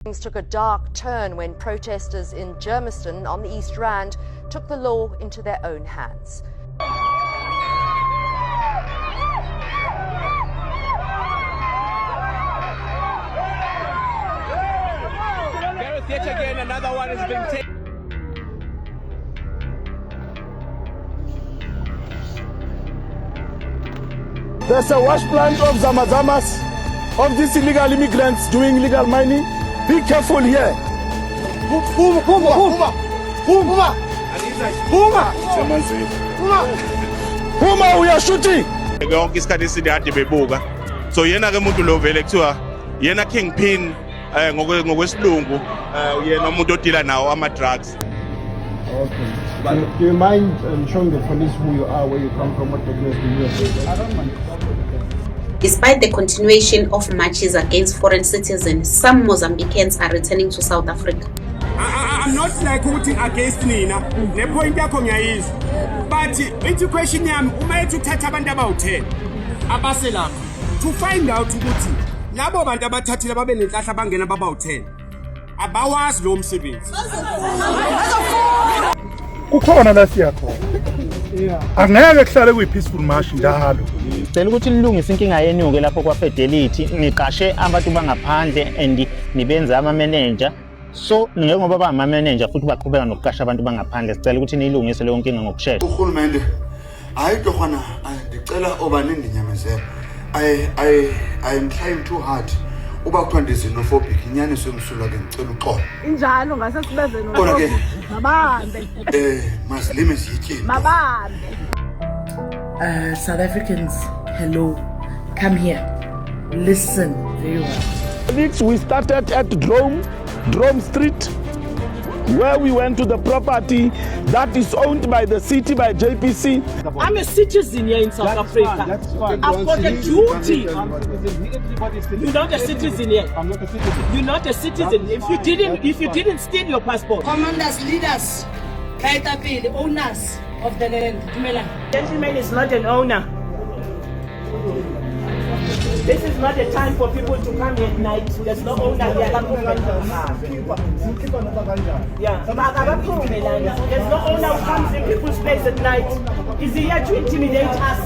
Things took a dark turn when protesters in Germiston on the East Rand took the law into their own hands. Yet again, another one has been taken. There's a wash plant of Zamazamas, of these illegal immigrants doing illegal mining. Be careful here. Puma, we are shooting. Yonke isikhathi eside ade bebuka. So yena ke umuntu lo vele kuthiwa yena kingpin ngokwesilungu yena umuntu odila nawo ama drugs. Okay. Do you mind showing the police who you are, where you come from, what business do you have? I don't mind. Despite the continuation of marches against foreign citizens, some Mozambicans are returning to South Africa. I'm not like voting against Nina. The point yakho ngiyayizwa. But into question yami uma ethi uthatha abantu abawu10 abaselapha to find out ukuthi labo bantu abathathile babe nenhlahla bangena babawu10 abawazi lo msebenzi. Kukhona la siya khona. Angeke kuhlale kuyi-peaceful march njalo. Sicela ukuthi nilungise inkinga yenyuke lapho kwaFidelity, niqashe abantu bangaphandle and nibenze ama-manager. So njengoba bangama-manager futhi baqhubeka nokuqasha abantu bangaphandle, sicela ukuthi niyilungise leyo nkinga ngokushesha. Uhulumende hayi tokhona ndicela obani ndinyamezela. I am trying too hard. Uba kuthiwa ndizinophobic inyaniso emsulwa ke ngicela uxolo. Injalo ngase sibeze no. Kodwa ke mabambe. Masilime siyityini. Mabambe. South Africans, hello, come here, listen very well. We started at Drome Street, where we went to the property that is owned by the city, by JPC. I'm a citizen here in South Africa. I've got a duty. You're not a citizen here. I'm not a citizen. You're not a citizen. If you didn't steal your passport. Commanders, leaders, the owners of the land. Gentleman is not an owner. This is not a time for people to come here at night. There's no owner here. Yeah. There's no owner who comes in people's place at night. Is he here to intimidate us?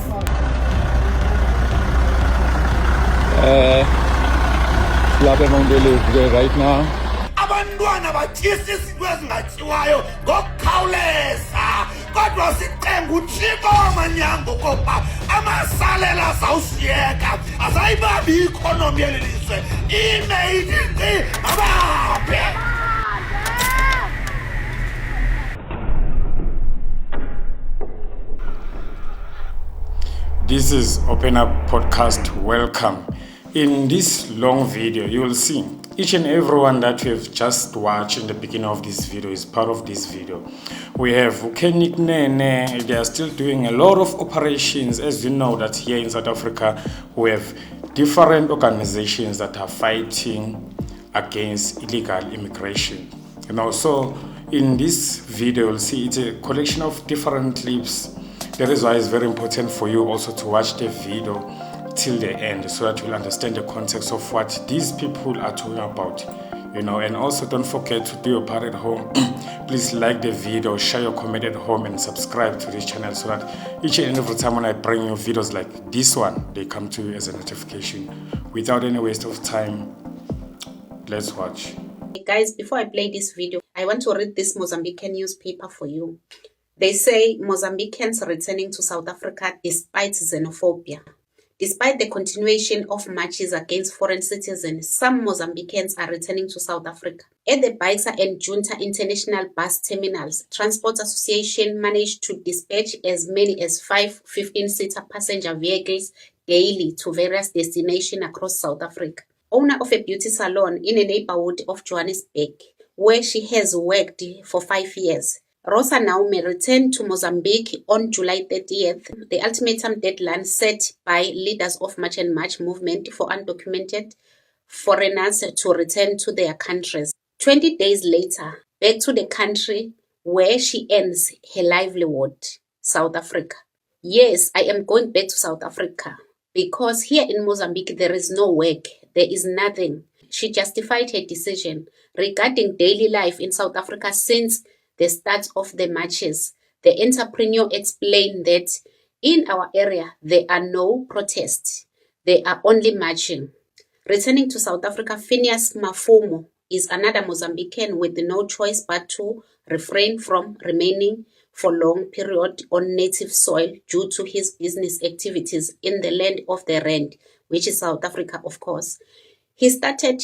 Right now. Abantwana bathisa izinto ezingatyiwayo ngokukhawuleza kodwa sicenga uThixo wamanyango okokuba amasalela azawushiyeka azayibambi i-economy yeli lizwe ime ithi abaphe. This is Open Up Podcast. Welcome. In this long video, you will see each and everyone that we have just watched in the beginning of this video is part of this video. We have Ukenik Nene. They are still doing a lot of operations. As you know that here in South Africa, we have different organizations that are fighting against illegal immigration. So in this video, you'll see it's a collection of different clips. That is why it's very important for you also to watch the video till the end so that you'll understand the context of what these people are talking about, and also don't forget to do your part at home. Please like the video, share your comment at home, and subscribe to this channel so that each and every time when I bring you videos like this one, they come to you as a notification. Without any waste of time, let's watch. Hey guys, before I play this video, I want to read this Mozambican newspaper for you. They say Mozambicans returning to South Africa despite xenophobia. Despite the continuation of marches against foreign citizens, some Mozambicans are returning to South Africa. At the Baisa and Junta International Bus Terminals, Transport Association managed to dispatch as many as 5 15-seater passenger vehicles daily to various destinations across South Africa. Owner of a beauty salon in a neighborhood of Johannesburg, where she has worked for 5 years, Rosa Naume returned to Mozambique on July 30th, the ultimatum deadline set by leaders of March and March movement for undocumented foreigners to return to their countries. 20 days later, back to the country where she earns her livelihood, South Africa. Yes, I am going back to South Africa because here in Mozambique there is no work, there is nothing. she justified her decision regarding daily life in South Africa since the start of the marches. The entrepreneur explained that in our area, there are no protests. They are only marching. Returning to South Africa, Phineas Mafumo is another Mozambican with no choice but to refrain from remaining for long period on native soil due to his business activities in the land of the Rand, which is South Africa, of course. He stated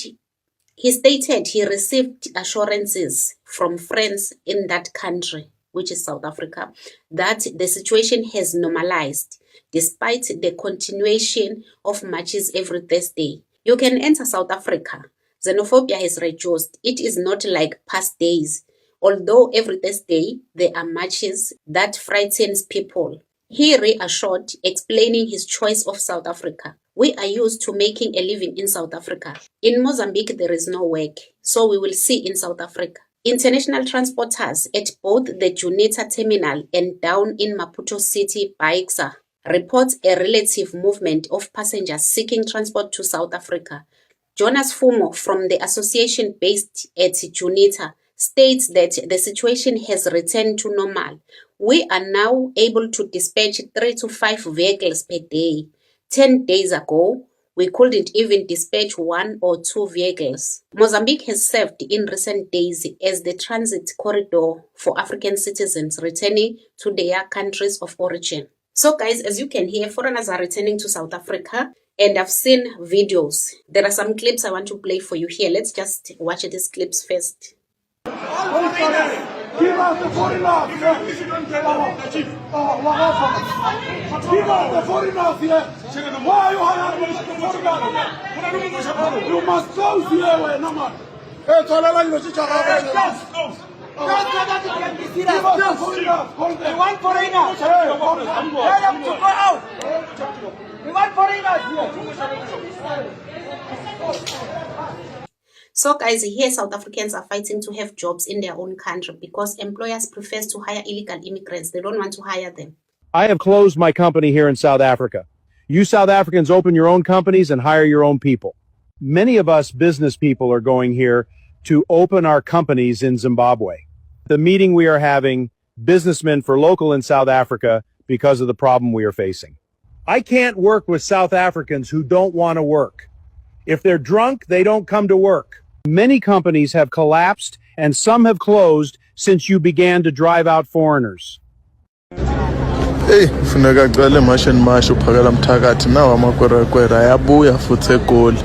he received assurances from friends in that country, which is South Africa, that the situation has normalized despite the continuation of marches every Thursday. You can enter South Africa. Xenophobia has reduced. It is not like past days. Although every Thursday there are marches that frightens people. He reassured, explaining his choice of South Africa. We are used to making a living in South Africa. In Mozambique, there is no work, so we will see in South Africa. International transporters at both the Juneta terminal and down in Maputo City, Baixa, report a relative movement of passengers seeking transport to South Africa. Jonas Fumo from the association based at Juneta states that the situation has returned to normal. We are now able to dispatch 3 to 5 vehicles per day. 10 days ago, we couldn't even dispatch 1 or 2 vehicles. Mozambique has served in recent days as the transit corridor for African citizens returning to their countries of origin. So guys, as you can hear, foreigners are returning to South Africa, and I've seen videos. There are some clips I want to play for you here. Let's just watch these clips first. Give us the foreigners here. Give us the foreigners here. Why are you hiring the foreigners? You must close here, no man. Hey, give us the foreigners. We want foreigners. Tell them to go out. We want foreigners here. So guys, here South Africans are fighting to have jobs in their own country because employers prefer to hire illegal immigrants. They don't want to hire them. I have closed my company here in South Africa. You South Africans open your own companies and hire your own people. Many of us business people are going here to open our companies in Zimbabwe. The meeting we are having, businessmen for local in South Africa, because of the problem we are facing. I can't work with South Africans who don't want to work. If they're drunk, they don't come to work. Many companies have collapsed and some have closed since you began to drive out foreigners. Hey, funeka gcwele mashe nimashe uphakela mthakathi nawo amakwerekwere ayabuya futhi egoli.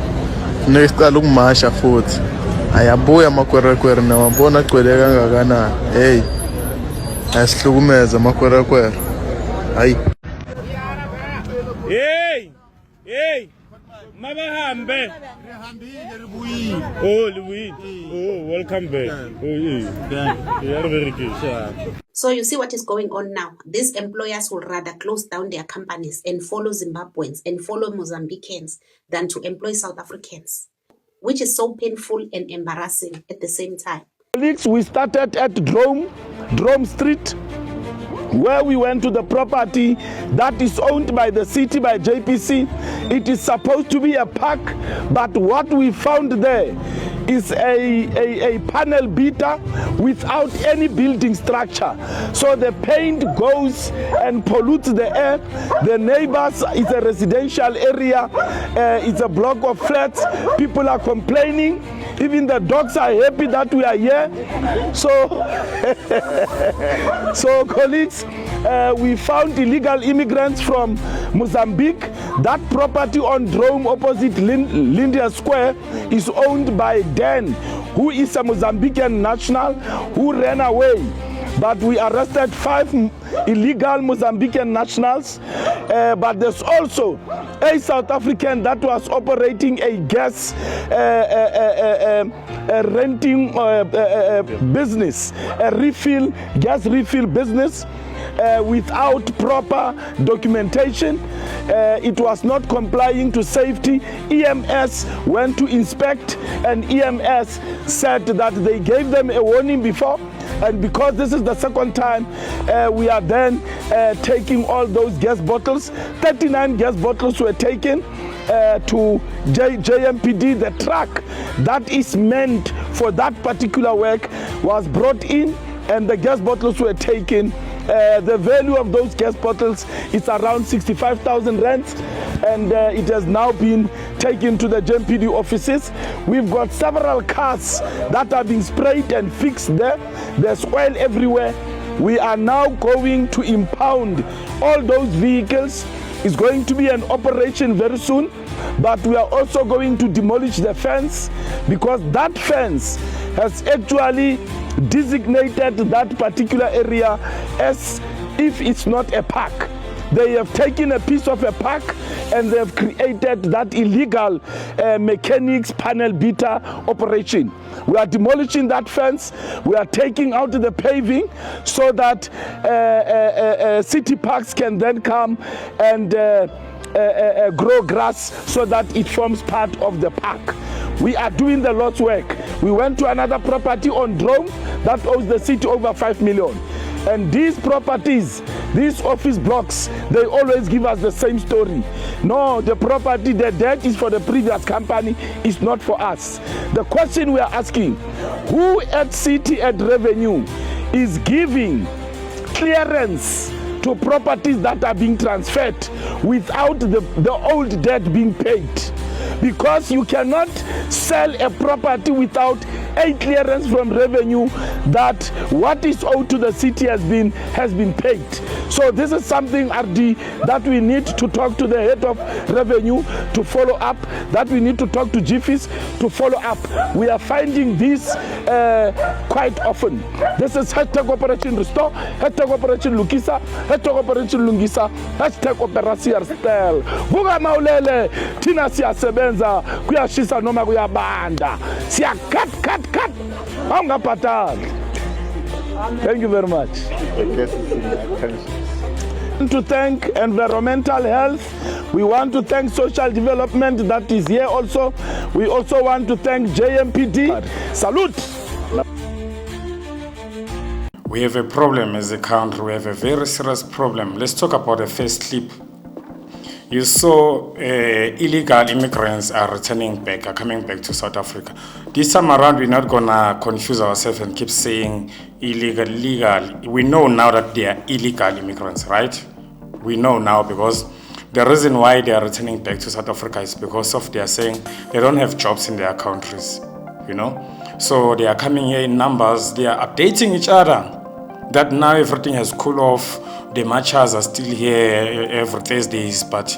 Funeka siqala ukumasha futhi. Ayabuya amakwerekwere nawabona agcwele kangakanani. Hey. Ayasihlukumeza amakwerekwere. Hayi. Hey. Mabahambe. Oh, Louis. Oh, welcome back. Oh, you are very good. So you see what is going on now. These employers will rather close down their companies and follow Zimbabweans and follow Mozambicans than to employ South Africans, which is so painful and embarrassing at the same time. Colleagues, we started at Drome Street, where we went to the property that is owned by the city, by JPC. It is supposed to be a park, but what we found there is a panel beater without any building structure. So the paint goes and pollutes the air. The neighbors, it's a residential area, it's a block of flats. People are complaining. Even the dogs are happy that we are here. So colleagues, we found illegal immigrants from Mozambique. That property on Drome opposite Lindia Square is owned by Dan, who is a Mozambican national who ran away. But we arrested 5 illegal Mozambican nationals. But there's also a South African that was operating a gas renting business, a gas refill business. Without proper documentation. It was not complying to safety. EMS went to inspect, and EMS said that they gave them a warning before, and because this is the second time, we are then taking all those gas bottles. 39 gas bottles were taken. to JMPD. The truck that is meant for that particular work was brought in, and the gas bottles were taken. The value of those gas bottles is around 65,000 rands, and it has now been taken to the JMPD offices. We've got several cars that are being sprayed and fixed there. There's oil everywhere. We are now going to impound all those vehicles. It's going to be an operation very soon, but we are also going to demolish the fence, because that fence has actually designated that particular area as if it's not a park. They have taken a piece of a park and they have created that illegal mechanics panel beater operation. We are demolishing that fence. We are taking out the paving so that city parks can then come and grow grass so that it forms part of the park. We are doing the Lord's work. We went to another property on Drome that owes the city over 5 million. And these properties, these office blocks, they always give us the same story. No, the property, the debt is for the previous company, it's not for us. The question we are asking, who at city and revenue is giving clearance to properties that are being transferred without the old debt being paid? Because you cannot sell a property without a clearance from revenue that what is owed to the city has been paid. So this is something, RD, that we need to talk to the head of revenue to follow up, that we need to talk to GFIS to follow up. We are finding this quite often. This is hashtag Operation Restore, hashtag Operation Lukisa, hashtag Operation Lungisa, hashtag Operation Stel. Buga maulele, tina siyasebenza, kuyashisa noma kuyabanda. Siya cut. Thank you very much. To thank environmental health, we want to thank social development that is here also. We also want to thank JMPD. Salute. We have a problem as a country. We have a very serious problem. Let's talk about the first clip. You saw illegal immigrants are returning back, are coming back to South Africa. This time around, we're not gonna confuse ourselves and keep saying illegal, legal. We know now that they are illegal immigrants, right? We know now, because the reason why they are returning back to South Africa is because of they are saying they don't have jobs in their countries, you know? So they are coming here in numbers, they are updating each other that now everything has cooled off. The marchers are still here every Thursdays, but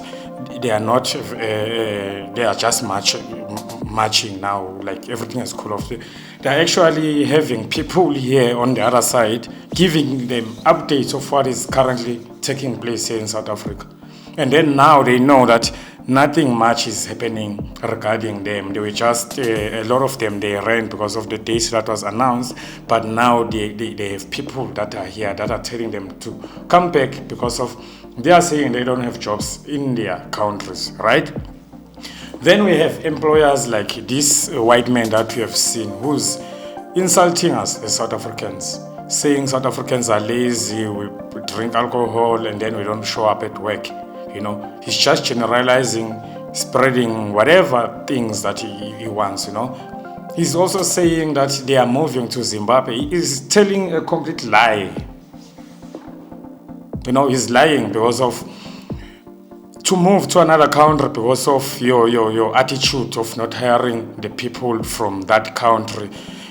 they are not, they are just marching now, like everything has cooled off. They are actually having people here on the other side, giving them updates of what is currently taking place here in South Africa. And then now they know that nothing much is happening regarding them. They were just, a lot of them, they ran because of the dates that was announced, but now they have people that are here that are telling them to come back because of, they are saying they don't have jobs in their countries, right? Then we have employers like this white man that we have seen who's insulting us as South Africans, saying South Africans are lazy, we drink alcohol and then we don't show up at work. You know, he's just generalizing, spreading whatever things that he wants, you know. He's also saying that they are moving to Zimbabwe. He is telling a complete lie. You know, he's lying because of, to move to another country because of your attitude of not hiring the people from that country.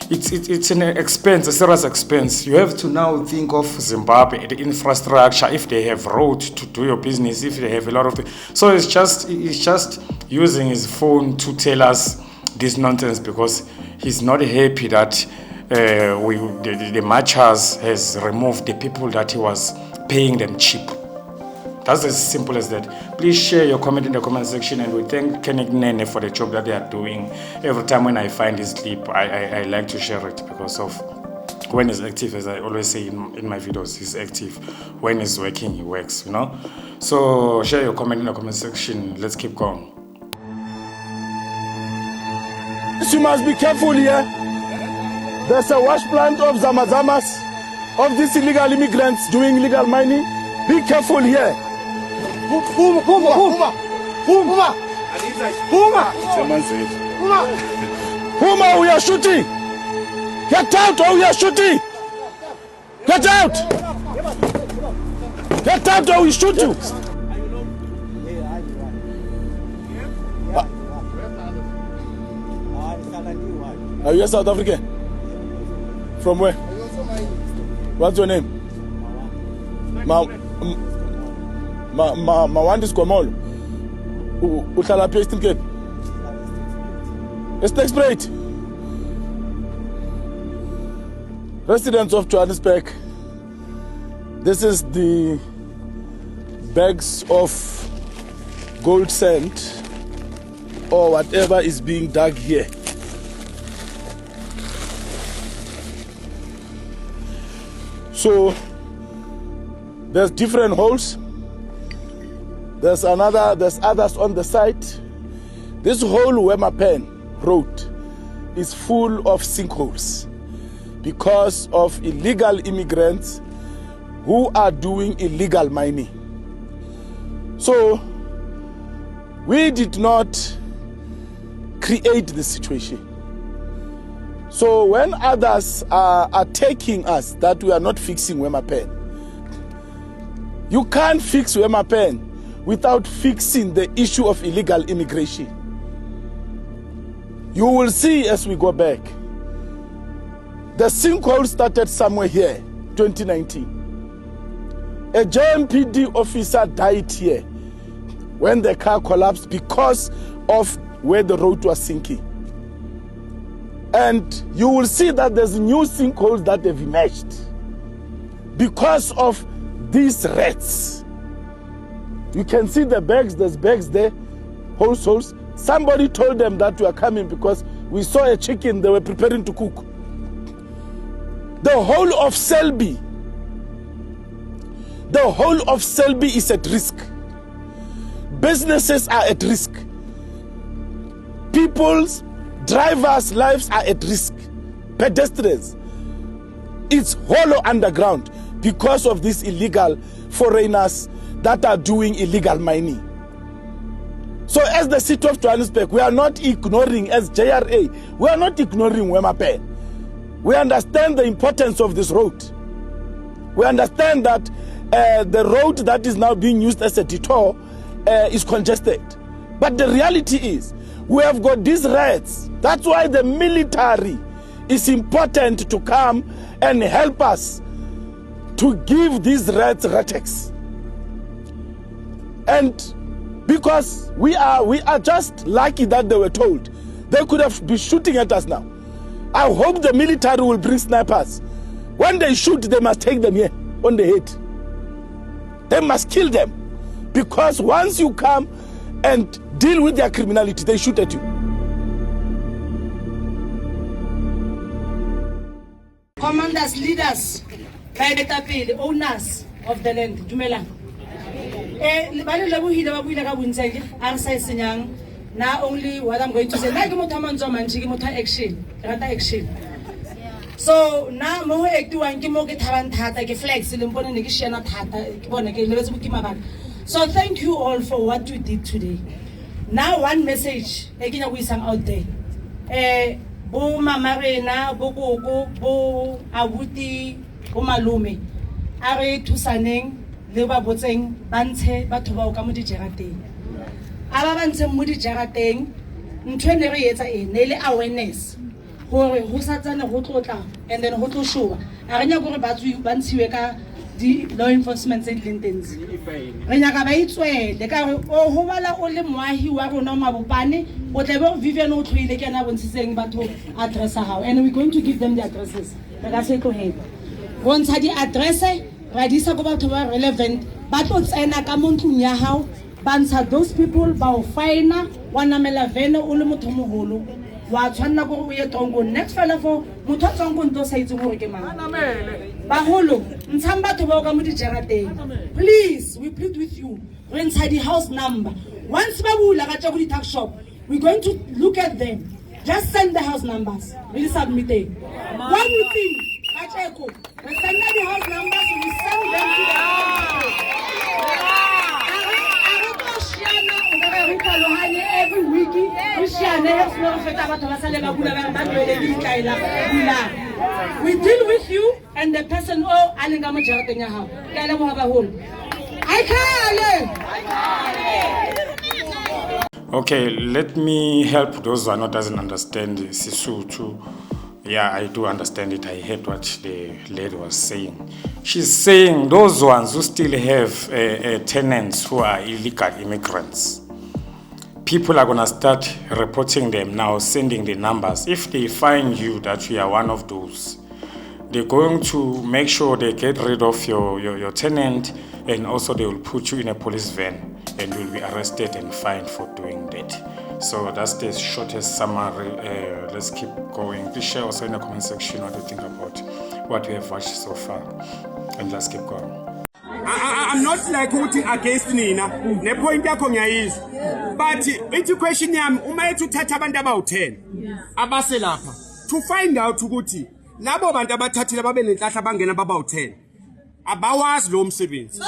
It's an expense, a serious expense. You have to now think of Zimbabwe, the infrastructure, if they have roads to do your business, if they have a lot of things. So it's just using his phone to tell us this nonsense because he's not happy that the marchers has removed the people that he was paying them cheap. That's as simple as that. Please share your comment in the comment section, and we thank Kenny Nene for the job that they are doing. Every time when I find this clip, I like to share it because of when he's active, as I always say in my videos, he's active. When he's working, he works, you know. So share your comment in the comment section. Let's keep going. You must be careful here. There's a wash plant of Zamazamas, of these illegal immigrants doing illegal mining. Be careful here. Puma, we are shooting! Get out or we are shooting! Get out! Get out or we shoot you! Are you a South African? From where? What's your name? Mawandis Komolo. Uhlala phi Eastern Cape? Estegspruit. Residents of Johannesburg. This is the bags of gold sand or whatever is being dug here. So there's different holes. There's others on the side. This whole Wemapen road is full of sinkholes because of illegal immigrants who are doing illegal mining. So we did not create the situation. So when others are attacking us that we are not fixing Wemapen, you can't fix Wemapen without fixing the issue of illegal immigration. You will see as we go back. The sinkhole started somewhere here, 2019. A JMPD officer died here when the car collapsed because of where the road was sinking. And you will see that there's new sinkholes that have emerged because of these rats. You can see the bags, there's bags there, holes. Somebody told them that we are coming because we saw a chicken they were preparing to cook. The whole of Selby is at risk. Businesses are at risk. People's drivers' lives are at risk. Pedestrians. It's hollow underground because of these illegal foreigners that are doing illegal mining. So as the city of Johannesburg, we are not ignoring, as JRA, we are not ignoring Wemapen. We understand the importance of this road. We understand that the road that is now being used as a detour is congested. But the reality is, we have got these rats. That's why the military is important to come and help us to give these rats ratex. And because we are just lucky that they were told. They could have been shooting at us now. I hope the military will bring snipers. When they shoot, they must take them here on the head. They must kill them. Because once you come and deal with their criminality, they shoot at you. Commanders, leaders, owners of the land, dumelang. Now only what I'm going to say. Action. So now more So thank you all for what you did today. Now one message out there. Bo Mamarena, bo Gogo, bo Awuti, bo Malume. Are tusaneng leba botseng bantshe batho ba o ka mo di jarateng. Aba bantshe mo di jarateng ntwe re etsa ene le awareness gore ho sa tsana go tlotla and then go tloshowa a re nya gore ba ntshiwe ka di law enforcement tse dilentens re nya ka ba itswele ka re o ho bala o le moahi wa rona mabopane o tle be Vivian o tlhoile ke na bontshitseng batho address ha and we're going to give them the addresses re ka se tlohela bontsha di address ra di sa go batho ba relevant ba tlo tsena ka montlung ya hao bantsha those people ba o faina wa namela vene o le motho mogolo wa tshwanna go o ye tongo next fela for motho tsongo ntlo sa itse gore ke mang ba holo ntshang batho ba o ka mo di jarateng please we plead with you re ntsha di house number once ba bula ka tsa go di tax shop we're going to look at them just send the house numbers really submit it one thing Acheko we send the house numbers we send them to the house. party, we deal with you and the person Okay, let me help those who are not doesn't understand Sisuthu. Yeah, I do understand it. I heard what the lady was saying. She's saying those ones who still have tenants who are illegal immigrants, people are going to start reporting them now, sending the numbers. If they find you that you are one of those, they're going to make sure they get rid of your tenant, and also they will put you in a police van and you will be arrested and fined for doing that. So that's the shortest summary. Let's keep going. Please share also in the comment section what you think about what we have watched so far. And let's keep going. I'm not like voting against Nina. Ne point yakho ngiyayizwa. But it's question yami uma ethi uthatha abantu abawu10 abase lapha to find out ukuthi labo bantu abathathile babe nenhlahla bangena babawu10 abawazi lo msebenzi.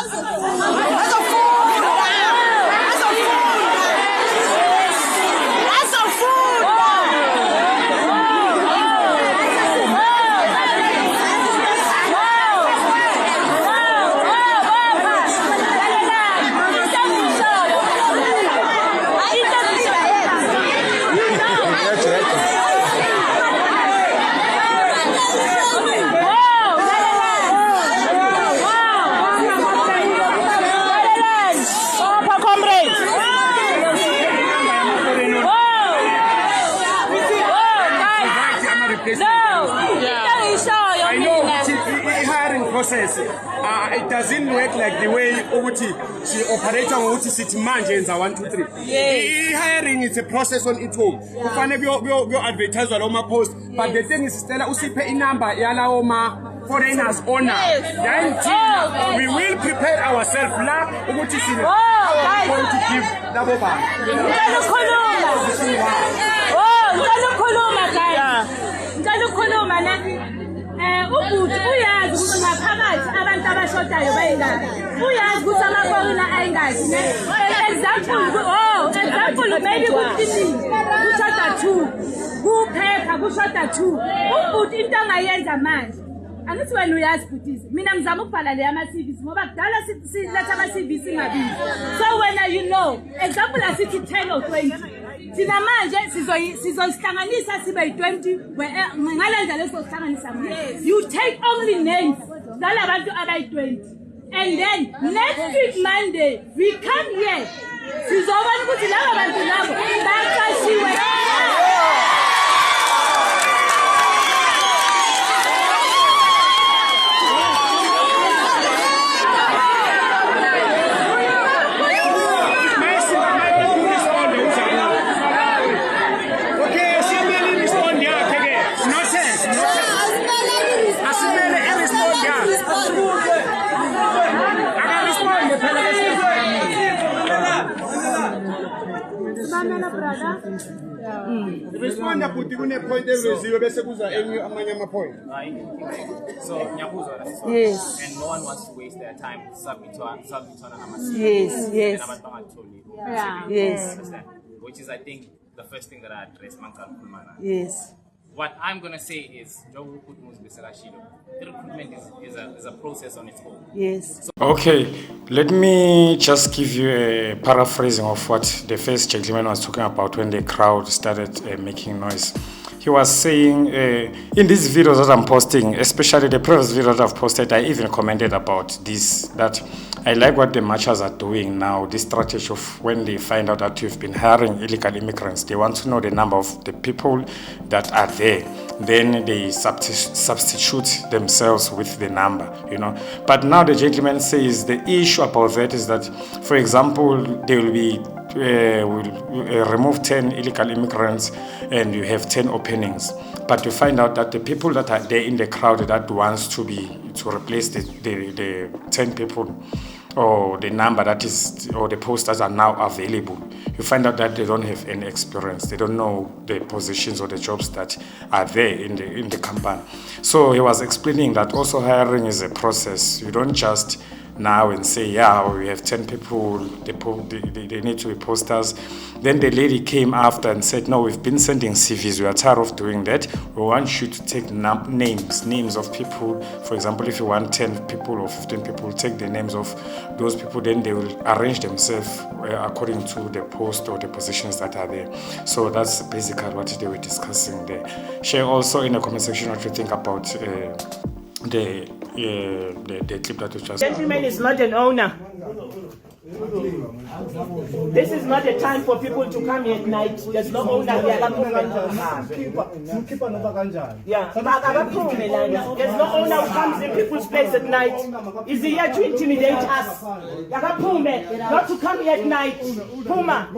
Process, it doesn't work like the way she operates on city manje 1 2 3. Hiring is a process on its own. Ufane your advertise on my post, but the thing is Stella usiphe inamba yala oma foreigners owner. Then we will prepare ourselves la ukuthi sine going to give labo bantu. Uyazi ukuthi ngaphakathi abantu abashotayo bayingaki. Uyazi ukuthi amakorina ayingaki ne. Example maybe kuthini kushota 2 kuphepha kushota 2 ubhuti into angayenza manje angithi wena uyazi bhutisi mina ngizama ukubhala le ama CVs ngoba kudala siletha ama CVs ingabili. So when you know example asithi 10 or 20 Sina manje sizosihlanganisa sibe yi20 ngalendlela lesihlanganisa. You take only names zala abantu abayi20 and then next week Monday we come here sizobona ukuthi laba bantu labo baqashiwe. Respond ukuthi kune point eziwe bese kuza enye amanye ama point. So ngiyabuzwa la. Yes. And no one wants to waste their time submit on ama Yes. Yes. Yes. Which is I think the first thing that I address Mankal Kulmana. Yes. What I'm going to say is, recruitment is a process on its own. Yes. Okay, let me just give you a paraphrasing of what the first gentleman was talking about when the crowd started making noise. He was saying, in these videos that I'm posting, especially the previous video that I've posted, I even commented about this, that I like what the marchers are doing now, this strategy of when they find out that you've been hiring illegal immigrants, they want to know the number of the people that are there. Then they substitute themselves with the number, you know. But now the gentleman says the issue about that is that, for example, they will be remove 10 illegal immigrants and you have 10 openings, but you find out that the people that are there in the crowd that wants to replace the 10 people or the number that is, or the posts that are now available, you find out that they don't have any experience. They don't know the positions or the jobs that are there in the company. So he was explaining that also hiring is a process. You don't just now and say, yeah, we have 10 people, they need to be posters. Then the lady came after and said, no, we've been sending CVs, we are tired of doing that. We want you to take names of people. For example, if you want 10 people or 15 people, take the names of those people, then they will arrange themselves according to the post or the positions that are there. So that's basically what they were discussing there. Share also in the comment section what you think about the clip that we just... Gentleman is not an owner. This is not a time for people to come here at night. There's no owner here. Yeah. There's no owner who comes in people's place at night. Is he here to intimidate us? Not to come here at night. Puma.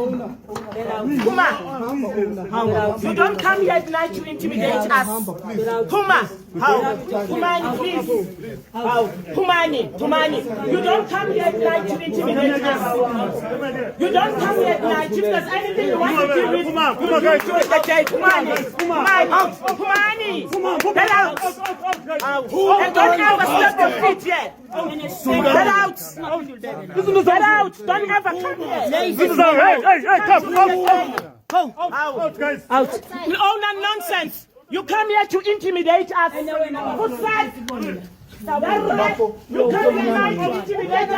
You don't come here at night to intimidate us. Puma. How? Pumani, please. How? Pumani. You don't come here at night to intimidate us. You don't come here at night. If there's anything you want to do with, you do it at the day. Pumani. Get out. And don't ever step your feet yet. Get out. Get out. Don't ever come here. Out. You own that nonsense. You come here to intimidate us. Who said? You come here to intimidate us.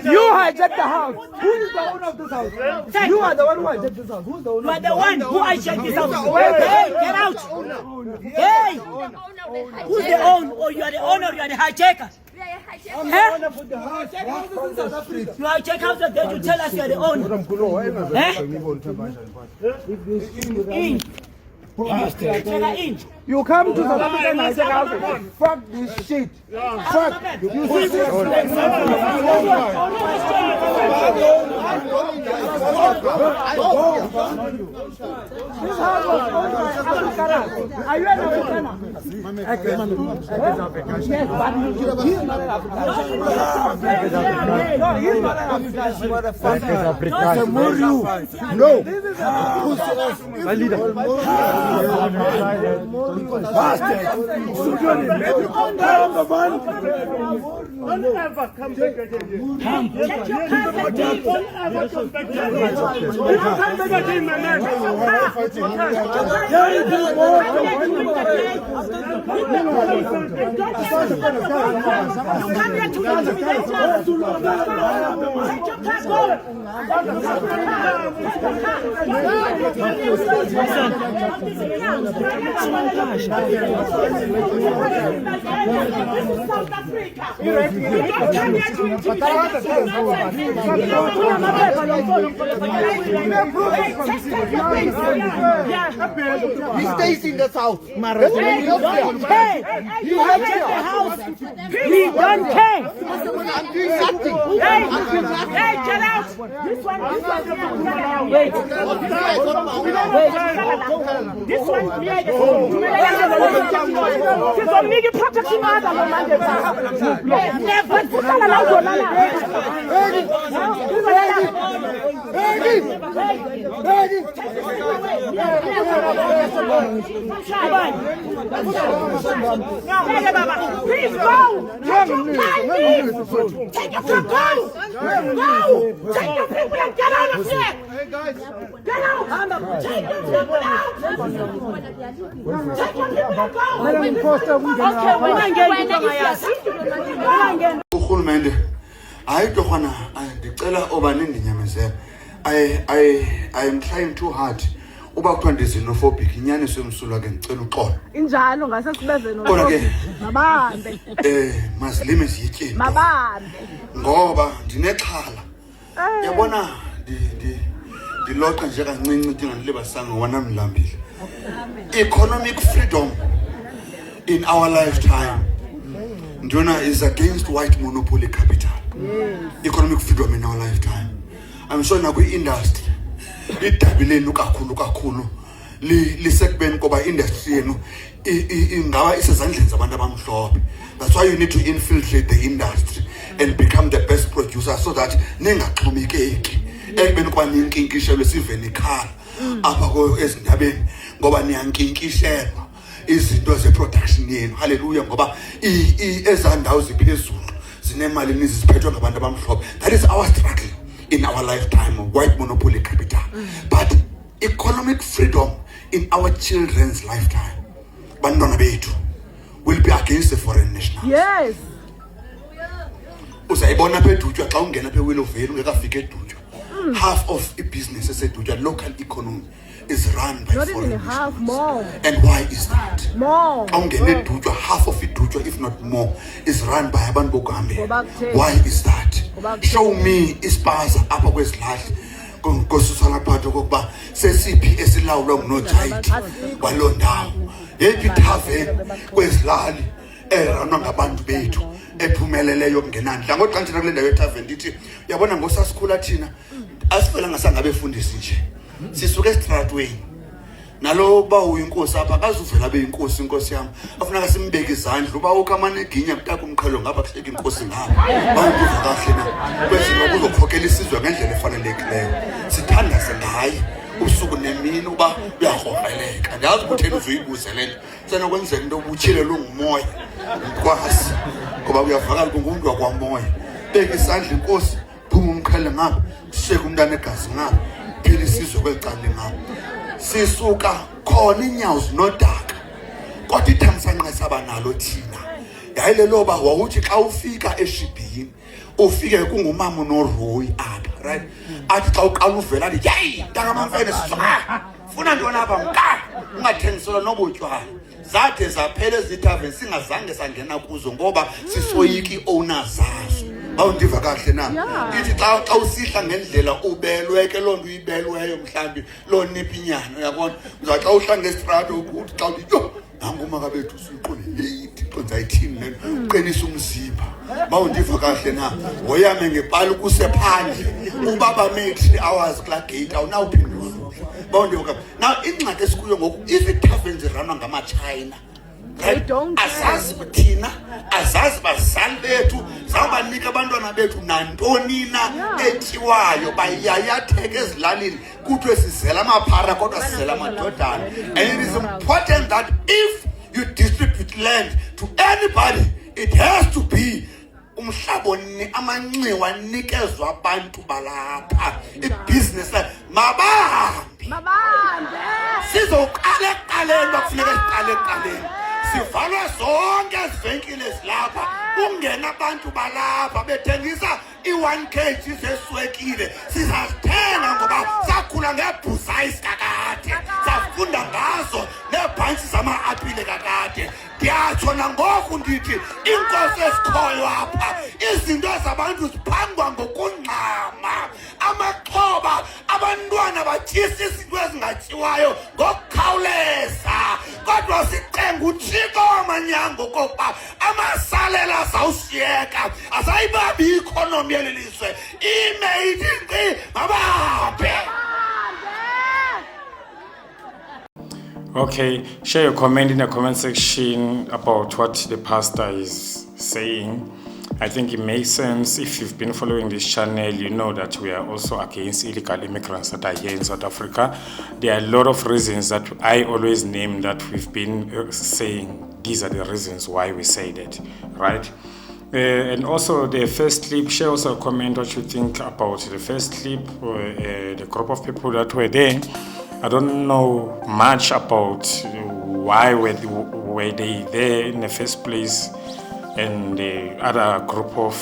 You hijacked the house. Who is the owner of this house? You are the one who hijacked this house. Who's the owner? You are the one who hijacked this house. Hey, get out. Hey, who's the owner? Oh, you are the owner, you are the hijacker. I'm the owner for the house. You hijack house and then you tell us you are the owner. You come to South Africa and hijack house. Fuck this shit. Fuck. This house was owned by Africana. Are you an Africana? Yes, but he's not an African. No, he's not an African. No. This is my leader. Don't ever come back again. Take your car back again. Don't ever come back again. Don't come back again, my man. He stays in the south. You have the house. We don't care. I'm doing something. Hey, get out. This one. Wait. This one. Please go. Take your car, go. Take your people and get out of here. Get out. Take your people out. Take your people and go. Urhulumente hayi torhwana ndicela obani ndinyamezela I am trying too hard uba kuthiwa ndizinophobic inyaniso emsulwa ke ndicela uxolo injalo ngase sibeze kodwa ke mabambe mazilime ziyityeni mabambe ngoba ndinexhala yabona ndiloqa nje kancinci ndingandilibasanga wona mlambile economic freedom in our lifetime Nduna is against white monopoly capital. Economic freedom in our lifetime. I'm sure na kwi industry. Idabileni kakhulu lisekubeni koba industry yenu ingaba isezandleni zabantu abamhlophe. That's why you need to infiltrate the industry and become the best producer so that ningaxhomekeki ekubeni kuba ninkinkishelwe siveni ikhala apha ezindabeni ngoba niyankinkishelwa izinto ze-production yenu. Hallelujah. Ngoba ezandawo ziphezulu zinemali nizi ziphethwe ngabantu abamhlophe. That is our struggle in our lifetime of white monopoly capital. But economic freedom in our children's lifetime, bantwana bethu, will be against the foreign nationals. Yes. Uzayibona apha eDutywa xa ungena apha eWillowvale ungekafika eDutywa. Half of the business eseDutywa, local economy, is run by Not foreign even half, nationals. more. And why is that? More. Xa ungena eDutywa, half of eDutywa, if not more, is run by abantu bokuhambela. Go Why is that? Show me ispaza apha kwezilahli ngosusana phatho kokuba sesiphi esilawulwa nguNojaiti waloo ndawo. Yephi ithaveni kwezilali eranwa ngabantu bethu ephumeleleyo kungenandla. Ngoxa nje kule ndawo ethaveni ndithi uyabona ngosasikhula thina asifela ngasangabefundisi nje. Sisuke estratweni. Nalo ba uyinkosi apha akazuvela beyinkosi inkosi yami. Afuneka simbeke izandla uba ukhamane eginya kutaka umqhelo ngapha kuhleka inkosi ngapha. Bayikuva kahle na. Kwezinto kuzokhokela isizwe ngendlela efanelekileyo. Sithandaze ngaye usuku nemini uba uyahoreleka. Ndiyazi ukuthi uzoyibuza lento. Senokwenzeka into obuthile lungumoya. Kwazi ngoba uyavakala kungumuntu wakwamoya. Beka isandla inkosi phuma umqhele ngapha. Sheka umntana egazi ngapha. Phela isizwe kwelicande ngapha. Sisuka khona inyawo zinodaka kodwa ithamsanqa abanalo thina yayilelo ba wawuthi xa ufika eShibhini ufike kungumama uNoroyi apha, right? Athi xa uqala uvela athi yayi ntakamamfene sizwa funa ntona apha mka ungathengiselwa nobutywala. Zathe zaphela ezithaveni singazange sangena kuzo ngoba sisoyiki owners zazo. Awundiva kahle na? Ithi xa usihla ngendlela ubelweke loo nto uyibelweyo mhlambi loo niphinyana uyabona. Uzaxa uhla ngestrato ukuthi xa uthi yo nanguma kabethu siqonile iqonza ithini lento uqinisa umzimba. Awundiva kahle na? Woyame ngepala ukusephandle ubaba make 3 hours kula gate awunawuphendula. Awundiva. Now ingxaki esikuyo ngoku izithaveni ziranwa ngamaChina. Right? Azazi thina azazi bazali bethu zawubanika abantwana bethu nantoni na etyiwayo bayayatheka ezilalini kuthiwe sizela amaphara kodwa sizela amadodana. And it is important that if you distribute land to anybody, it has to be umhlaboni amanxiwa nikezwe abantu balapha ibusiness mabahambi sizoqala ekuqaleni bakufuneka siqale ekuqaleni. Sivalwe zonke ezivenkile ezilapha kungena abantu balapha bethengisa i1 kg zeswekile sizazithenga ngoba sakhula ngebhuzayisi kakade safunda ngazo neebhantshi zama-apile kakade. Ndiyatsho nangoku ndithi inkosi esikhoyo apha izinto zabantu ziphangwa ngokungxama. Amaxhoba abantwana batyisa izinto ezingatyiwayo ngokukhawuleza kodwa sicenga uThixo wamanyango okokuba amasalela azawushiyeka azayibabi i-economy yeli lizwe ime ithi nkqi mabahambe. Okay, share your comment in the comment section about what the pastor is saying. I think it makes sense. If you've been following this channel, you know that we are also against illegal immigrants that are here in South Africa. There are a lot of reasons that I always name that we've been saying these are the reasons why we say that, right? And also the first clip, share also a comment what you think about the first clip, the group of people that were there. I don't know much about why were they there in the first place, and the other group of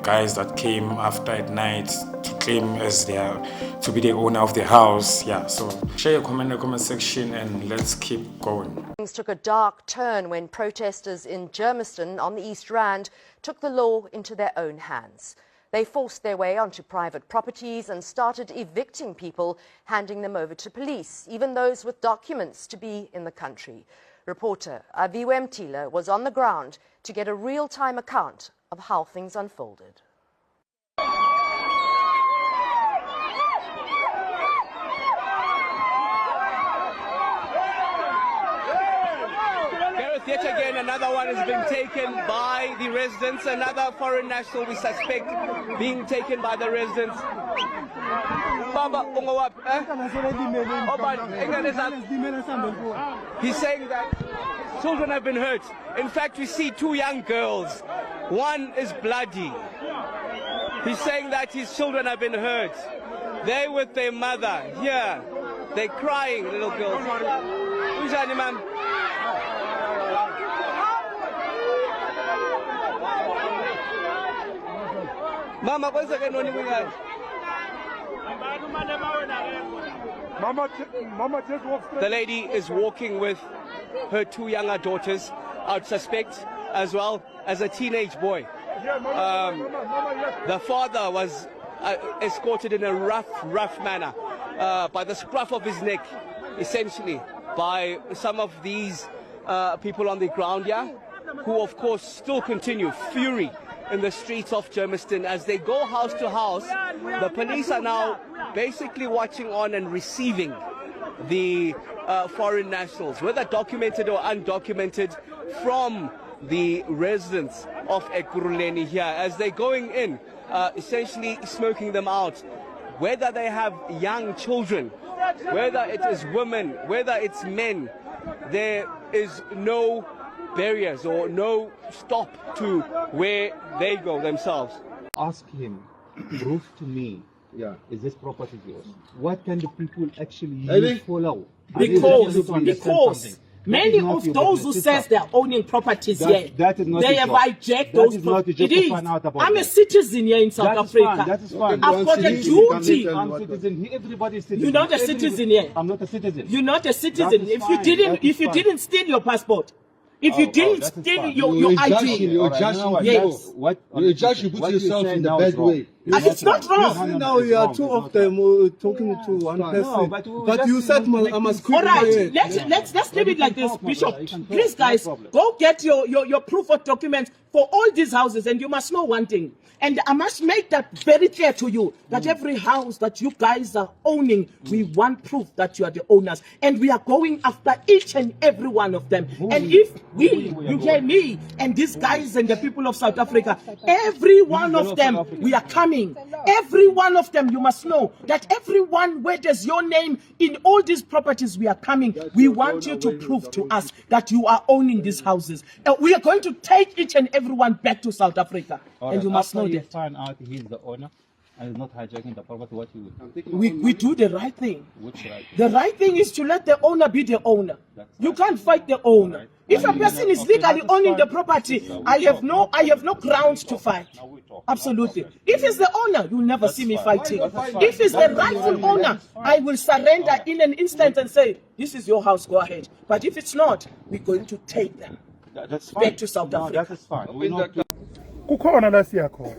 guys that came after at night to claim as to be the owner of the house. Yeah, so share your comment in the comment section and let's keep going. Things took a dark turn when protesters in Germiston on the East Rand took the law into their own hands. They forced their way onto private properties and started evicting people, handing them over to police, even those with documents to be in the country. Reporter Aviwe Mtila was on the ground to get a real-time account of how things unfolded. yet again another one is being taken by the residents. Another foreign national we suspect being taken by the residents. He's saying that children have been hurt. In fact, we see 2 young girls. One is bloody. He's saying that his children have been hurt. They're with their mother. Here, they're crying, little girls. Who's that, ma'am? Mama, what's the going on? The lady is walking with her 2 younger daughters. I would suspect as well as a teenage boy. The father was escorted in a rough manner by the scruff of his neck, essentially, by some of these people on the ground here, who of course still continue fury in the streets of Germiston as they go house to house. The police are now basically watching on and receiving the foreign nationals, whether documented or undocumented, from the residents of Ekurhuleni here as they're going in, essentially smoking them out. Whether they have young children, whether it is women, whether it's men, there is no barriers or no stop to where they go themselves. Ask him, prove to me, is this property yours? What can the people actually use for law? Because many of those who says they're owning properties here, they have hijacked those properties. It is. I'm a citizen here in South Africa. That is fine. I've got a duty. I'm a citizen. Everybody's citizen. You're not a citizen here. I'm not a citizen. You're not a citizen. If you didn't steal your passport, if you didn't steal your ID, you're judge, you put yourself in the bad way. It's not wrong. Now you are 2 of them talking to one person. But you said I must quit. All right, let's leave it like this, Bishop. Please, guys, go get your proof of documents for all these houses, and you must know one thing. And I must make that very clear to you, that every house that you guys are owning, we want proof that you are the owners. And we are going after each and every one of them. And if you hear me, and these guys and the people of South Africa, every one of them, we are coming. Every one of them, you must know that everyone where there's your name in all these properties, we are coming. We want you to prove to us that you are owning these houses. We are going to take each and everyone back to South Africa. And you must know that. Find out he's the owner and is not hijacking the property. What you will? We do the right thing. Which right? The right thing is to let the owner be the owner. You can't fight the owner. If a person is legally owning the property, I have no grounds to fight. Absolutely. If it's the owner, you'll never see me fighting. If it's the rightful owner, I will surrender in an instant and say, this is your house, go ahead. But if it's not, we're going to take them back to South Africa. That is fine. Kukhona la siyakhona.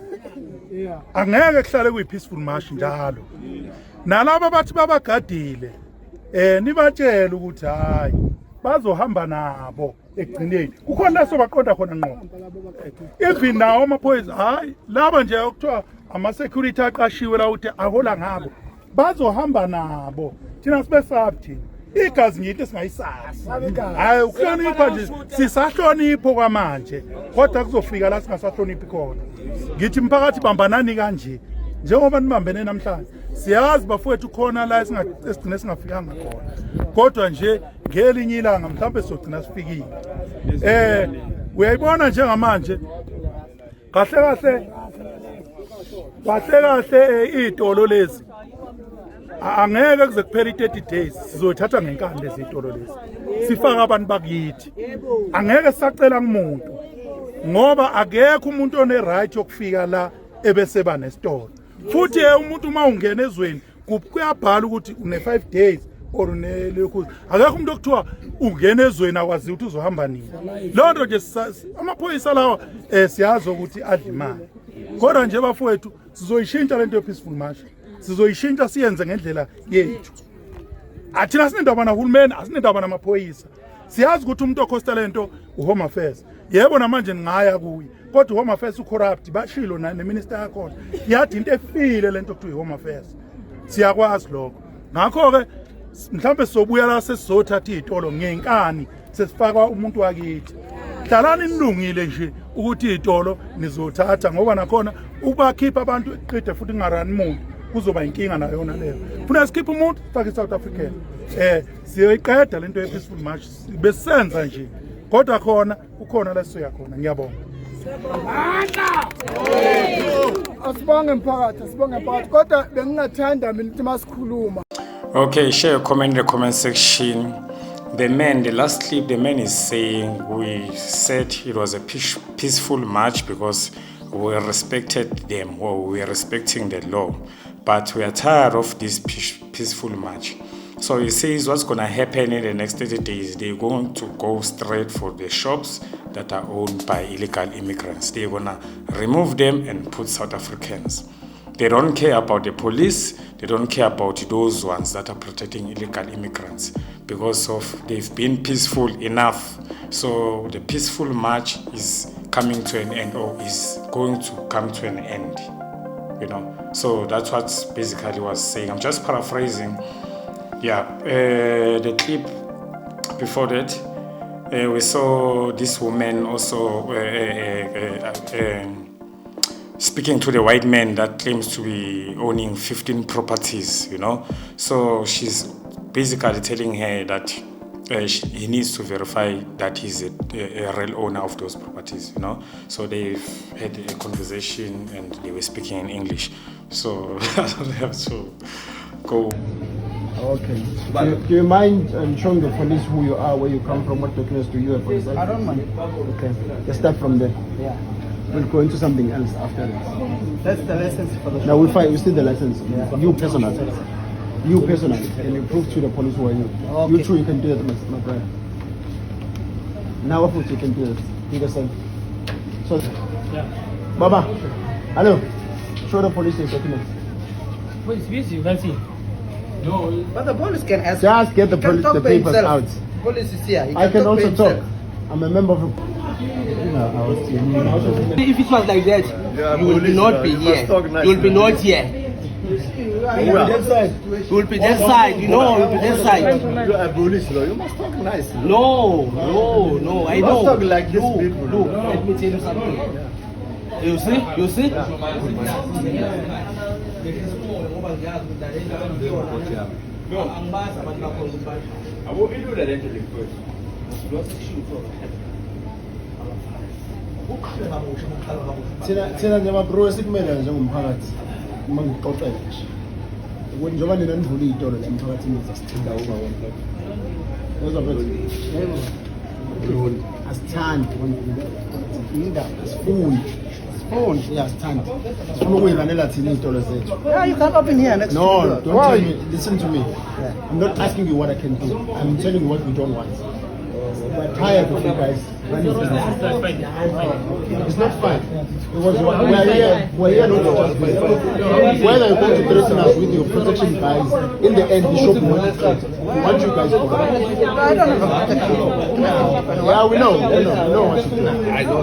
Angeke kuhlale kuyi-peaceful march njalo. Nalabo bathi babagadile nibatshela ukuthi hayi bazohamba nabo ekugcineni. Kukhona laso baqonda khona ngqo. Even nawo amaphoyisa hayi laba nje okuthiwa ama-security aqashiwe la ukuthi ahola ngabo bazohamba nabo. Thina sibesabi thina. Igazi ngiyinto esingayisazi. Hayi ukuhlonipha nje sisahlonipho kwamanje. Kodwa kuzofika la singasahloniphi khona. Ngithi mphakathi bambanani kanje. Njengoba nibambene namhlanje. Siyazi bafowethu khona la esigcine singafikanga khona. Kodwa nje ngelinye ilanga mhlawumbe sizogcina sifikile. Uyayibona njengamanje. Kahle izitolo lezi. Angeke kuze kuphela i-30 days sizothatha ngenkani lezi zitolo lezi sifaka abantu bakithi. Angeke sisacela kumuntu ngoba akekho umuntu one right yokufika la ebese ba nesitolo. Futhi umuntu uma ungena ezweni kuyabhala ukuthi une 5 days or unelokhu. Akekho umuntu okuthiwa ungena ezweni akwazi ukuthi uzohamba nini. Lo nto nje amaphoyisa lawa siyazi ukuthi adla imali. Kodwa nje bafowethu sizoyishintsha lento ye-peaceful march. Sizoyishintsha siyenze ngendlela yethu. Athina sinendaba nahulumeni, asinendaba namaphoyisa. Siyazi ukuthi umuntu okhosta lento uHome Affairs. Yebo namanje ngaya kuye. Kodwa uHome Affairs ucorrupt bashilo neminister yakhona. Yathi into efile lento okuthiwa iHome Affairs. Siyakwazi lokho. Ngakho ke mhlambe sobuya la sesizothatha izitolo ngenkani sesifaka umuntu wakithi. Hlalani nilungile nje ukuthi izitolo nizothatha ngoba nakhona ukubakhipha abantu eqede futhi ngarani umuntu kuzoba inkinga nayona leyo. Funa sikhipha umuntu fake South African. Siyoyiqeda lento ye-peaceful march besenza nje. Kodwa khona ukhona la siya khona ngiyabonga. Asibonge mphakathi kodwa bengingathanda mina ukuthi masikhuluma. Okay, share a comment in the comment section. The last clip, the man is saying we said it was a peaceful march because we respected them, or we are respecting the law, but we are tired of this peaceful march. So he says what's going to happen in the next 30 days, they're going to go straight for the shops that are owned by illegal immigrants. They're going to remove them and put South Africans. They don't care about the police, they don't care about those ones that are protecting illegal immigrants because they've been peaceful enough. So the peaceful march is coming to an end, or is going to come to an end, you know. So that's what basically was saying. I'm just paraphrasing. Yeah, the clip before that, we saw this woman also speaking to the white man that claims to be owning 15 properties, you know. So she's basically telling her that he needs to verify that he's a real owner of those properties, you know. So they've had a conversation and they were speaking in English. So I don't have to go. Okay. Do you mind showing the police who you are, where you come from, what documents do you have for yourself? I don't mind. Okay. Let's start from there. Yeah. We'll go into something else after this. That's the license for the. Now we still the license. Yeah. You personally. You personally. And you prove to the police who are you. Okay. You too, you can do that, my brother. Now what you can do that. Do the same. So, yeah. Baba, hello. Show the police the documents. Well, it's busy, you can see. No. But the police can ask. Just get the papers out. Police is here. I can also talk. I'm a member of. If it was like that, you will not be here. You will be not here. You will be that side. You know, you will be that side. You are police, you must talk nice. No, I you know. Must talk like this people. Look, let me tell you something. You see? I want you to do that actually first. Thina njengabro esikumele njengomphakathi uma ngixoxela nje njengoba nina nivula izitolo la emphakathini zasithinda uma wonke yezwa mfethu asithandi inda asifuni asithandi sifuna ukuyiranela thina izitolo zethu. Yeah, you can't open here next. No, don't tell me. Listen to me. Yeah. I'm not asking you what I can do. I'm telling you what we don't want. We're tired of you guys running businesses. It's not fun. Because we're here not to just fight. Whether you're going to threaten us with your protection guys, in the end, the shop won't fight. We want you guys to go. I don't know. Yeah, we know what to do.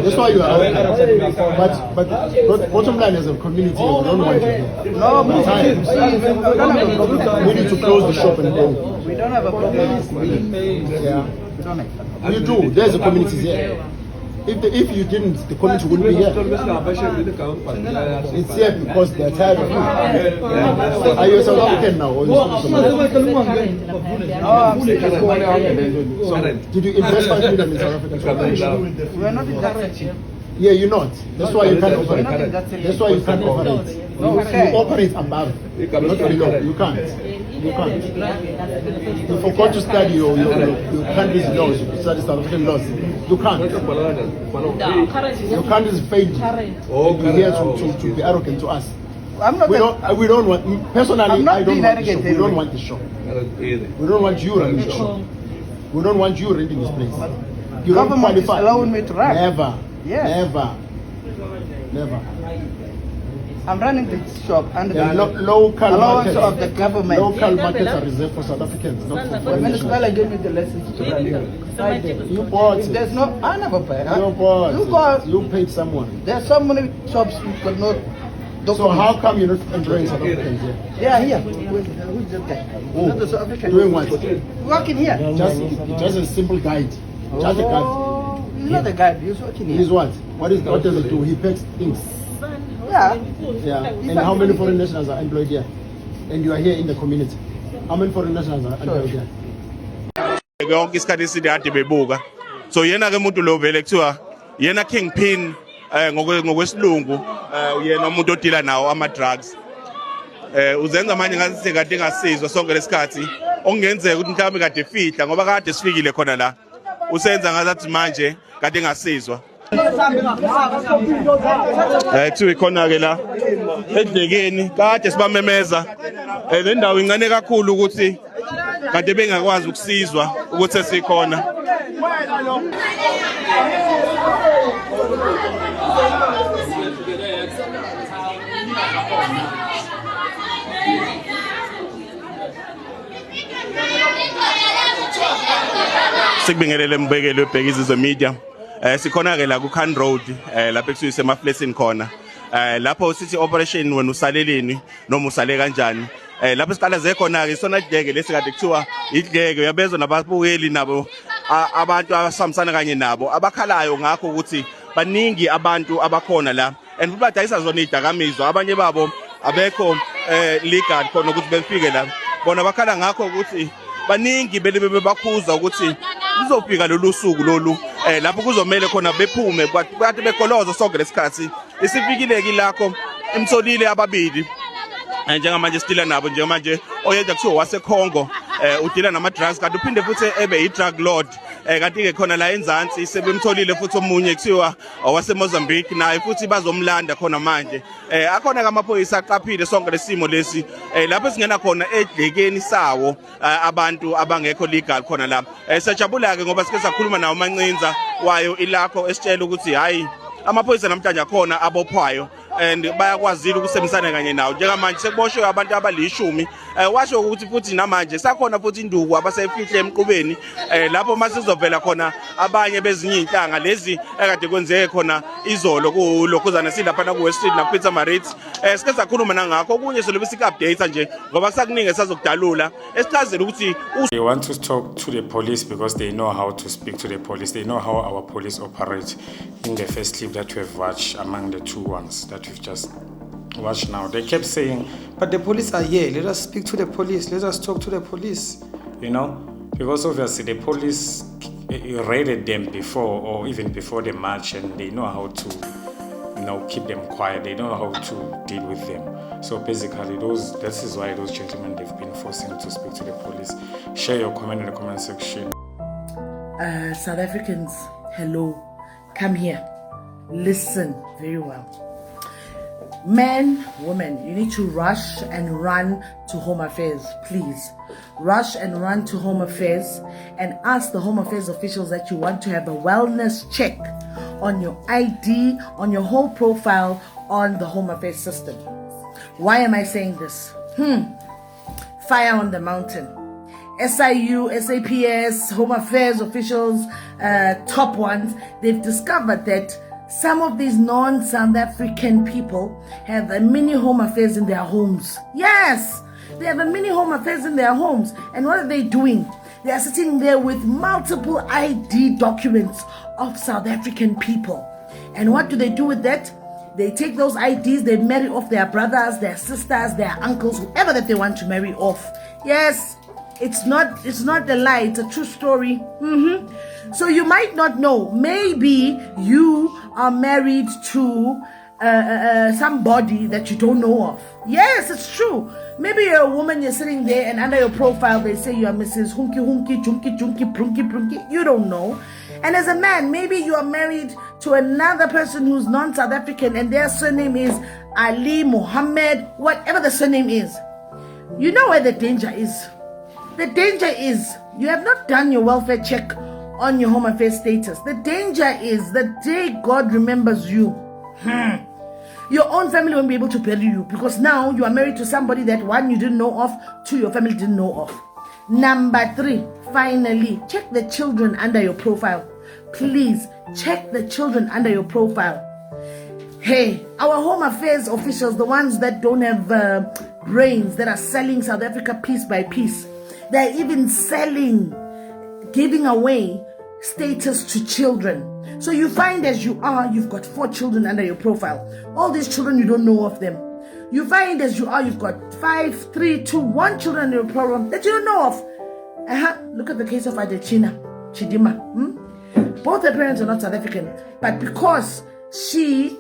That's why you are out there. But bottom line, as a community, we don't want you here. No, we're tired. We need to close the shop and go. We don't have a problem. Yeah. You do. There's a community here. If you didn't, the community wouldn't be here. It's here because they're tired of you. Are you a South African now? Or you so, did you invest 5 million in South Africa? We're not in that section. Yeah, you're not. That's why you can't operate. That's why you can't operate. You operate above, not below. You can't. You can't. You forgot to study your country's laws. You study South African laws. You can't. Your country is failing. You're here to be arrogant to us. I'm not. We don't want. Personally, I don't want the shop. We don't want the shop. We don't want you running the shop. We don't want you renting this place. You don't qualify. Allowing me to run. Never. Yes. Never. I'm running the shop under the local markets of the government. Local markets are reserved for South Africans, not for foreign nationals. Well, gave me the license to run it. You bought it. There's no. I never paid. You bought it. You paid someone. There's so many shops we could not So how come you're not employing South Africans here? Yeah, here. Who's this guy? Oh, Not the South African. doing what? Working here. Just a simple guide. Just a guide. He's not a guide. He's working here. He's what? What does he do? He packs things. Yeah. Yeah. And how many foreign nationals are employed here? And you are here in the community. How many foreign nationals are employed here? Yonke isikhathi eside ade bebuka. So yena ke umuntu lo vele kuthiwa yena kingpin ngokwesilungu yena umuntu odila nawo ama drugs. Uzenza manje ngathi kade engasizwa sonke lesikhathi okungenzeka ukuthi mhlawumbe kade efihla ngoba kade sifikile khona la. Usenza ngathi manje kade engasizwa. Kuthiwa ikhona ke la edlekeni kade sibamemeza le ndawo incane kakhulu ukuthi kade bengakwazi ukusizwa ukuthi sikhona. Sikubingelele mbekelo ebhekizizwe media. Sikhona ke la ku Khan Road lapha ekusuke emaflesini khona. Lapho sithi operation wena usaleleni noma usale kanjani. Lapho siqala zekhona ke isona idleke lesikade kuthiwa idleke uyabezwa nababukeli nabo abantu abasamsana kanye nabo abakhalayo ngakho ukuthi baningi abantu abakhona la and futhi badayisa zona idakamizwa abanye babo abekho legal khona ukuthi befike la bona bakhala ngakho ukuthi baningi bebakhuza ukuthi kuzofika lolu suku lolu lapho kuzomela khona bephume bathi bekoloza sonke lesikhathi isifikile kilakho imtholile ababili njengamanje sidila nabo njengamanje oyedwa kuthiwa waseKongo udila nama drugs kanti uphinde futhi ebe i drug lord kanti ke khona la eNzansi sebemtholile futhi omunye kuthiwa wase Mozambique naye futhi bazomlanda khona manje akhona ke amaphoyisa aqaphile sonke lesimo lesi lapho singena khona edlekeni sawo abantu abangekho legal khona la siyajabula ke ngoba sike sakhuluma nawo Mancinza wayo ilakho esitshela ukuthi hayi amaphoyisa namhlanje akhona abophwayo and bayakwazile ukusebenzisana kanye nawo njengamanje sekuboshwe abantu abalishumi washo ukuthi futhi namanje sakhona futhi induku abasefihle emqubeni lapho masizovela khona abanye bezinye inhlanga lezi ekade kwenzeke khona izolo kulokhuzana silapha ku West Street na Peter Maritz sike sakhuluma nangakho okunye silobe sik-update nje ngoba kusakuningi esazokudalula esichazela ukuthi they want to talk to the police because they know how to speak to the police. They know how our police operate. In the first clip that we have watched, among the two ones that we've just watched now, they kept saying, but the police are here, let us speak to the police, let us talk to the police, you know, because obviously the police raided them before or even before the march, and they know how to, you know, keep them quiet, they know how to deal with them. So basically this is why those gentlemen, they've been forcing to speak to the police. Share your comment in the comment section. South Africans, hello, come here, listen very well. Men, women, you need to rush and run to Home Affairs, please. Rush and run to Home Affairs and ask the Home Affairs officials that you want to have a wellness check on your ID, on your whole profile on the Home Affairs system. Why am I saying this? Fire on the mountain. SIU, SAPS, Home Affairs officials, top ones, they've discovered that some of these non-South African people have a mini Home Affairs in their homes. Yes, they have a mini Home Affairs in their homes. And what are they doing? They are sitting there with multiple ID documents of South African people. And what do they do with that? They take those IDs, they marry off their brothers, their sisters, their uncles, whoever that they want to marry off. Yes, it's not a lie, it's a true story. So you might not know, maybe you are married to somebody that you don't know of. Yes, it's true. Maybe you're a woman, you're sitting there and under your profile they say you are Mrs. Hunky Hunky, Junky Junky, Prunky Prunky. You don't know. And as a man, maybe you are married to another person who's non-South African and their surname is Ali, Mohammed, whatever the surname is. You know where the danger is. The danger is you have not done your welfare check on your Home Affairs status. The danger is the day God remembers you, your own family won't be able to bury you because now you are married to somebody that one, you didn't know of, two, your family didn't know of. Number 3, finally, check the children under your profile. Please check the children under your profile. Hey, our Home Affairs officials, the ones that don't have brains, that are selling South Africa piece by piece, they're even selling, giving away status to children. So you find as you are, you've got 4 children under your profile. All these children, you don't know of them. You find as you are, you've got 5, 3, 2, 1 children under your profile that you don't know of. Look at the case of Adechina Chidima. Both her parents are not South African, but because she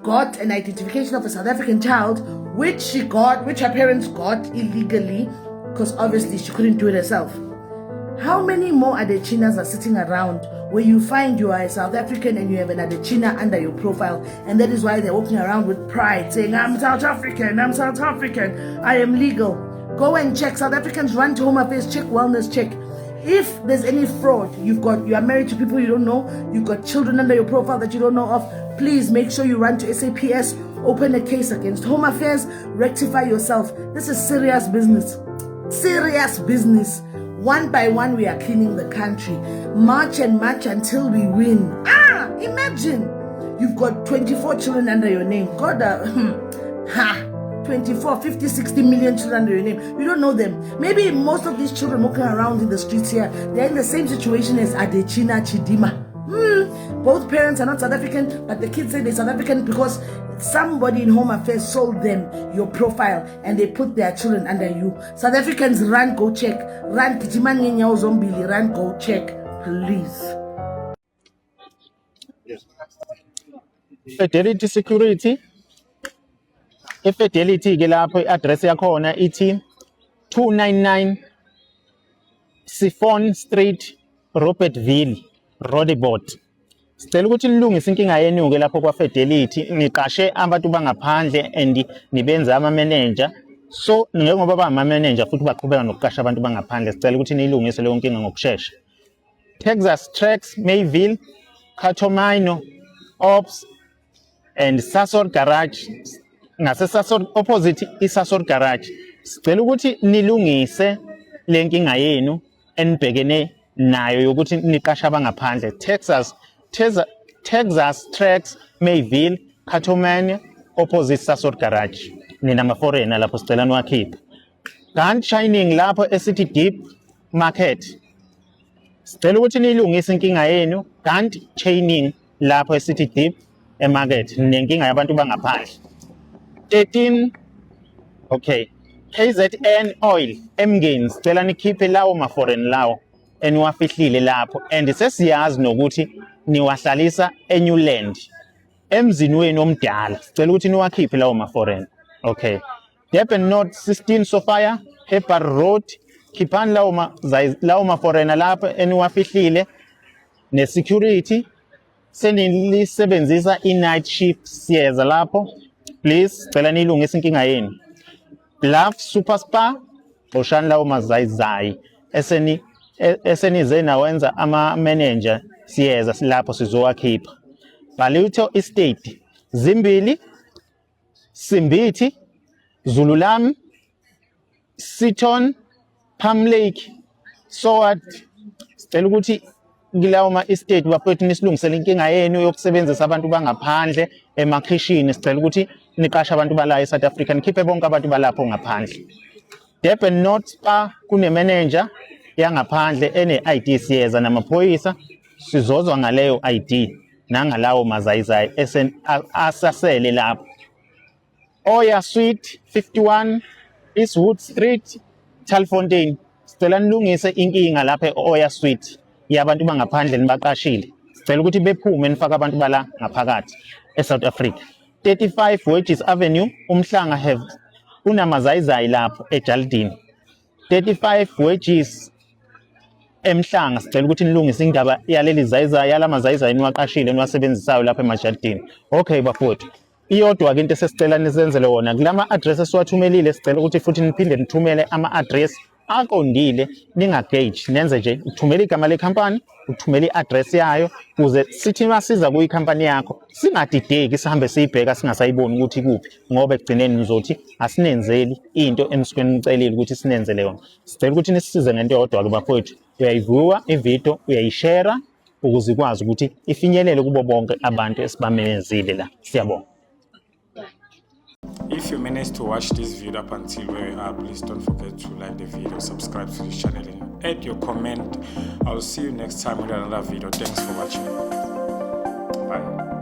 got an identification of a South African child, which her parents got illegally, because obviously she couldn't do it herself. How many more Adechinas are sitting around where you find you are a South African and you have an Adechina under your profile, and that is why they're walking around with pride saying, I'm South African, I am legal. Go and check. South Africans run to Home Affairs, check wellness check. If there's any fraud, you are married to people you don't know, you've got children under your profile that you don't know of, please make sure you run to SAPS, open a case against Home Affairs, rectify yourself. This is serious business. Serious business. One by one, we are cleaning the country. March and march until we win. Imagine you've got 24 children under your name. God, 24, 50, 60 million children under your name. You don't know them. Maybe most of these children walking around in the streets here, they're in the same situation as Adechina Chidima. Both parents are not South African, but the kids say they're South African because somebody in Home Affairs sold them your profile and they put their children under you. South Africans, run, go check. Run, run, go check, please. Fidelity Security. Fidelity ke lapho i-address yakhona ithi 299 Siphon Street, Robertville, Roodepoort. Sicela ukuthi nilungise inkinga yenu ke lapho kwa Fidelity, niqashe abantu bangaphandle and nibenza ama manager. So ngeke ngoba ba ama manager futhi baqhubeka nokuqasha abantu bangaphandle. Sicela ukuthi nilungise leyo nkinga ngokusheshsha. Texas Tracks, Mayville, Katomino, Ops and Sasol Garage. Ngase Sasol opposite iSasol Garage. Sicela ukuthi nilungise le nkinga yenu enibhekene nayo yokuthi niqasha abangaphandle. Texas Tracks, Mayville, Katomino, opposite Sasol Garage. Nina ma-foreigner lapho sicela niwakhiphe. Kanti Shining lapho eCity Deep Market. Sicela ukuthi nilungise inkinga yenu. Kanti Chaining lapho eCity Deep eMarket nenkinga yabantu bangaphandle. 13 okay, KZN Oil Emgain sicela nikhiphe lawo ma-foreign lawo eniwafihlile lapho, and sesiyazi nokuthi niwahlalisa eNewland emzini wenu omdala. Sicela ukuthi niwakhiphe lawo ma-foreign. Okay, Durban North 16 Sophia Hepar Road, khiphani lawo ma-foreigner lapho eniwafihlile. Ne-security senilisebenzisa i-night shift siyeza lapho, please cela nilungise inkinga yenu. Bluff Super Spa oshani lawo mazayizayi esenize nawenza ama-manager siyeza lapho sizowakhipha. Baluto Estate, Zimbili, Simbithi, Zululam, Seaton, Palm Lake, Sword. Sicela ukuthi kilawo ma-estate bafethu nisilungisele inkinga yenu yokusebenzisa abantu bangaphandle emakhishini. Sicela ukuthi niqashe abantu bala eSouth Africa, nikhiphe bonke abantu balapho ngaphandle. Durban North Spa kune-manager yangaphandle ene-ID siyeza namaphoyisa, sizozwa ngaleyo ID nangalawo mazayizayi asasele lapho. Oya Suite 51 Eastwood Street, Talfontein. Sicela nilungise inkinga lapha Oya Suite yabantu bangaphandle nibaqashile. Sicela ukuthi bephume nifake abantu bala ngaphakathi eSouth Africa. 35 Wedges Avenue, Umhlanga have unamazayizayi lapho eJardini. 35 Wedges eMhlanga. Sicela ukuthi nilungise indaba yaleli zayizayi yalamazayizayi niwaqashile niwasebenzisayo lapha eMajardini. Okay bafowethu, iyodwa ke into esesicela nisenzele wona kulama address esiwathumelile. Sicela ukuthi futhi niphinde nithumele ama address aqondile, ningagage, nenze nje uthumele igama lekhampani, uthumele i-address yayo ukuze sithi masiza kuyi-company yakho singadideki sihambe siyibheka singasayiboni ukuthi kuphi, ngoba ekugcineni nizothi asinenzeli into emsuke nicelile ukuthi sinenzele yona. Sicela ukuthi nisisize ngento yodwa-ke bafowethu, uyayiviewa ivideo, uyayishare ukuze ikwazi ukuthi ifinyelele kubo bonke abantu esibamemezile la. Siyabonga. If you managed to watch this video up until where we are, please don't forget to like the video, subscribe to this channel, and add your comment. I'll see you next time with another video. Thanks for watching. Bye.